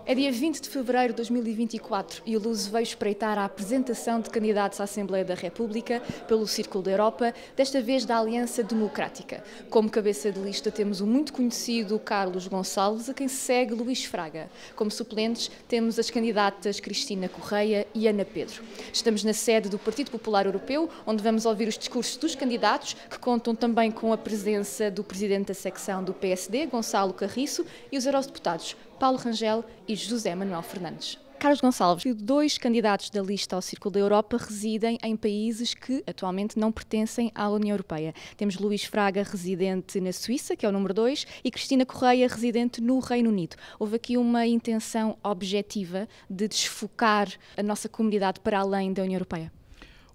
É dia 20 de fevereiro de 2024 e o Luso veio espreitar a apresentação de candidatos à Assembleia da República pelo Círculo da Europa, desta vez da Aliança Democrática. Como cabeça de lista temos o muito conhecido Carlos Gonçalves, a quem se segue Luís Fraga. Como suplentes temos as candidatas Cristina Correia e Ana Pedro. Estamos na sede do Partido Popular Europeu, onde vamos ouvir os discursos dos candidatos, que contam também com a presença do presidente da secção do PSD, Gonçalo Carriço, e os eurodeputados Paulo Rangel e José Manuel Fernandes. Carlos Gonçalves, dois candidatos da lista ao Círculo da Europa residem em países que atualmente não pertencem à União Europeia. Temos Luís Fraga, residente na Suíça, que é o número 2, e Cristina Correia, residente no Reino Unido. Houve aqui uma intenção objetiva de desfocar a nossa comunidade para além da União Europeia?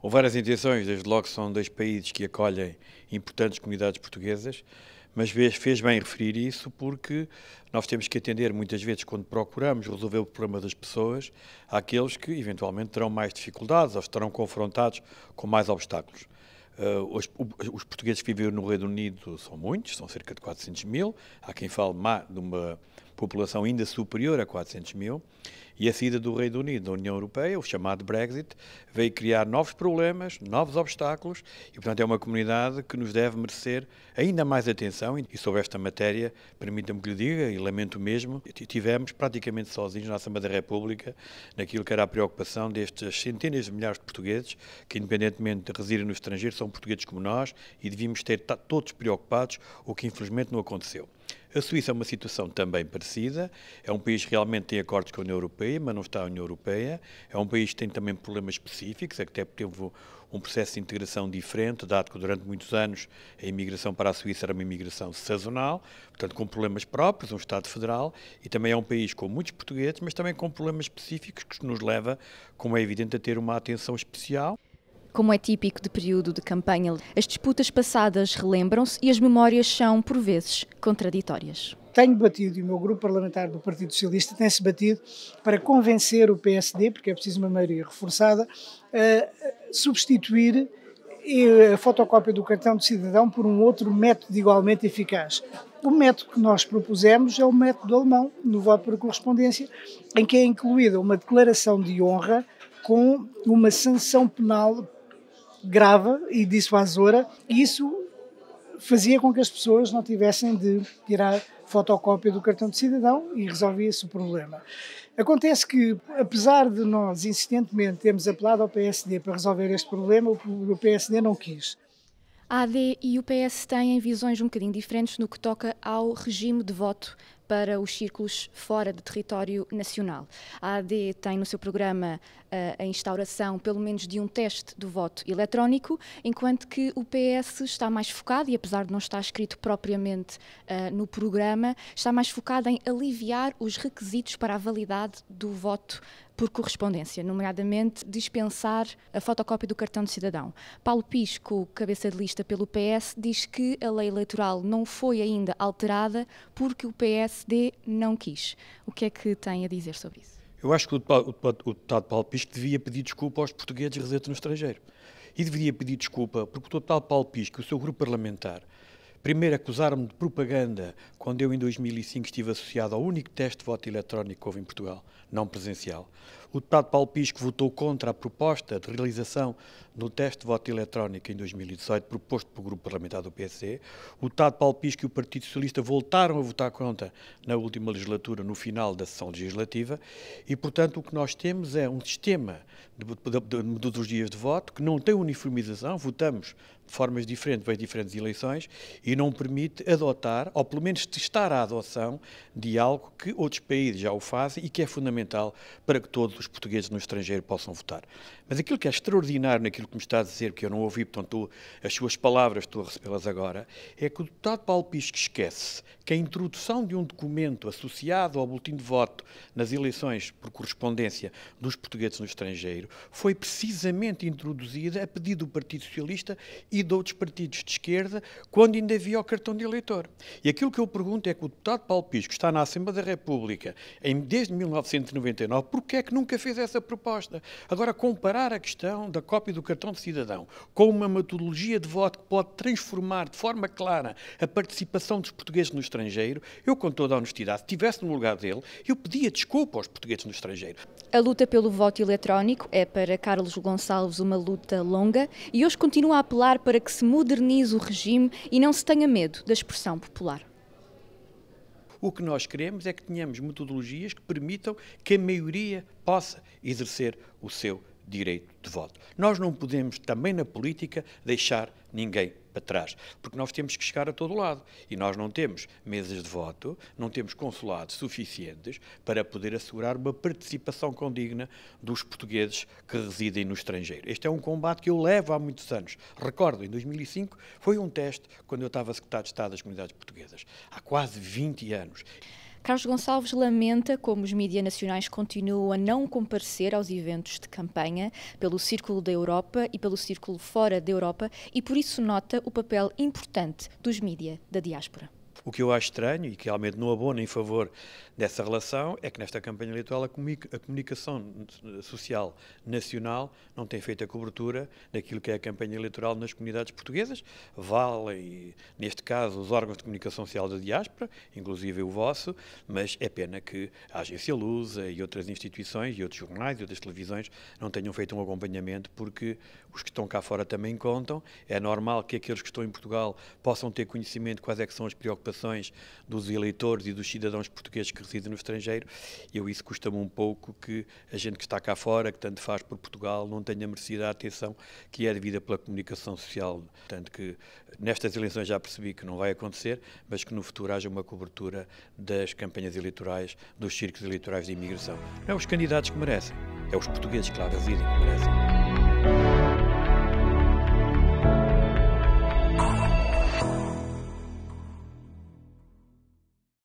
Houve várias intenções, desde logo são dois países que acolhem importantes comunidades portuguesas, mas fez bem referir isso porque nós temos que atender muitas vezes, quando procuramos resolver o problema das pessoas, àqueles que eventualmente terão mais dificuldades ou estarão confrontados com mais obstáculos. Os portugueses que vivem no Reino Unido são muitos, são cerca de 400 mil, há quem fale de uma população ainda superior a 400 mil, e a saída do Reino Unido da União Europeia, o chamado Brexit, veio criar novos problemas, novos obstáculos, e portanto é uma comunidade que nos deve merecer ainda mais atenção, e sobre esta matéria, permita-me que lhe diga, e lamento mesmo, tivemos praticamente sozinhos na Assembleia da República naquilo que era a preocupação destes centenas de milhares de portugueses que, independentemente de residirem no estrangeiro, são portugueses como nós e devíamos ter todos preocupados, o que infelizmente não aconteceu. A Suíça é uma situação também parecida, é um país que realmente tem acordos com a União Europeia, mas não está a União Europeia, é um país que tem também problemas específicos, até teve um processo de integração diferente, dado que durante muitos anos a imigração para a Suíça era uma imigração sazonal, portanto com problemas próprios, um Estado federal, e também é um país com muitos portugueses, mas também com problemas específicos que nos leva, como é evidente, a ter uma atenção especial. Como é típico de período de campanha, as disputas passadas relembram-se e as memórias são, por vezes, contraditórias. Tenho batido, e o meu grupo parlamentar do Partido Socialista tem-se batido para convencer o PSD, porque é preciso uma maioria reforçada, a substituir a fotocópia do cartão de cidadão por um outro método igualmente eficaz. O método que nós propusemos é o método alemão, no voto por correspondência, em que é incluída uma declaração de honra com uma sanção penal grave e dissuasora, e isso fazia com que as pessoas não tivessem de tirar fotocópia do cartão de cidadão e resolvia-se o problema. Acontece que, apesar de nós insistentemente termos apelado ao PSD para resolver este problema, o PSD não quis. A AD e o PS têm visões um bocadinho diferentes no que toca ao regime de voto para os círculos fora do território nacional. A AD tem no seu programa a instauração, pelo menos, de um teste do voto eletrónico, enquanto que o PS está mais focado, e apesar de não estar escrito propriamente no programa, está mais focado em aliviar os requisitos para a validade do voto por correspondência, nomeadamente dispensar a fotocópia do cartão de cidadão. Paulo Pisco, cabeça de lista pelo PS, diz que a lei eleitoral não foi ainda alterada porque o PSD não quis. O que é que tem a dizer sobre isso? Eu acho que o deputado Paulo Pisco devia pedir desculpa aos portugueses residentes no estrangeiro. E deveria pedir desculpa porque o deputado Paulo Pisco e o seu grupo parlamentar primeiro acusaram-me de propaganda quando eu, em 2005, estive associado ao único teste de voto eletrónico que houve em Portugal, não presencial. O deputado Paulo Pisco votou contra a proposta de realização do teste de voto eletrónico em 2018, proposto pelo grupo parlamentar do PSD. O deputado Paulo Pisco e o Partido Socialista voltaram a votar contra na última legislatura, no final da sessão legislativa, e, portanto, o que nós temos é um sistema dos dias de voto que não tem uniformização, votamos de formas diferentes para as diferentes eleições e não permite adotar, ou pelo menos testar a adoção de algo que outros países já o fazem e que é fundamental para que todos os portugueses no estrangeiro possam votar. Mas aquilo que é extraordinário naquilo que me está a dizer, que eu não ouvi, portanto as suas palavras estou a recebê-las agora, é que o deputado Paulo Pisco esquece que a introdução de um documento associado ao boletim de voto nas eleições por correspondência dos portugueses no estrangeiro foi precisamente introduzida a pedido do Partido Socialista e e de outros partidos de esquerda, quando ainda havia o cartão de eleitor. E aquilo que eu pergunto é que o deputado Paulo Pisco está na Assembleia da República desde 1999, porque é que nunca fez essa proposta? Agora, comparar a questão da cópia do cartão de cidadão com uma metodologia de voto que pode transformar de forma clara a participação dos portugueses no estrangeiro, eu, com toda a honestidade, se estivesse no lugar dele, eu pedia desculpa aos portugueses no estrangeiro. A luta pelo voto eletrónico é para Carlos Gonçalves uma luta longa e hoje continua a apelar para que se modernize o regime e não se tenha medo da expressão popular. O que nós queremos é que tenhamos metodologias que permitam que a maioria possa exercer o seu direito de voto. Nós não podemos, também na política, deixar ninguém para trás, porque nós temos que chegar a todo lado e nós não temos mesas de voto, não temos consulados suficientes para poder assegurar uma participação condigna dos portugueses que residem no estrangeiro. Este é um combate que eu levo há muitos anos. Recordo, em 2005, foi um teste quando eu estava secretário de Estado das Comunidades Portuguesas, há quase 20 anos. Carlos Gonçalves lamenta como os mídias nacionais continuam a não comparecer aos eventos de campanha pelo Círculo da Europa e pelo Círculo fora da Europa e por isso nota o papel importante dos mídias da diáspora. O que eu acho estranho e que realmente não abona em favor dessa relação é que nesta campanha eleitoral a comunicação social nacional não tem feito a cobertura daquilo que é a campanha eleitoral nas comunidades portuguesas. Vale, neste caso, os órgãos de comunicação social da diáspora, inclusive o vosso, mas é pena que a Agência Lusa e outras instituições e outros jornais e outras televisões não tenham feito um acompanhamento, porque os que estão cá fora também contam. É normal que aqueles que estão em Portugal possam ter conhecimento de quais é que são as preocupações dos eleitores e dos cidadãos portugueses que residem no estrangeiro. Isso custa-me um pouco que a gente que está cá fora, que tanto faz por Portugal, não tenha merecido a atenção que é devida pela comunicação social. Portanto, que nestas eleições já percebi que não vai acontecer, mas que no futuro haja uma cobertura das campanhas eleitorais, dos círculos eleitorais de imigração. Não é os candidatos que merecem, é os portugueses que lá residem que merecem.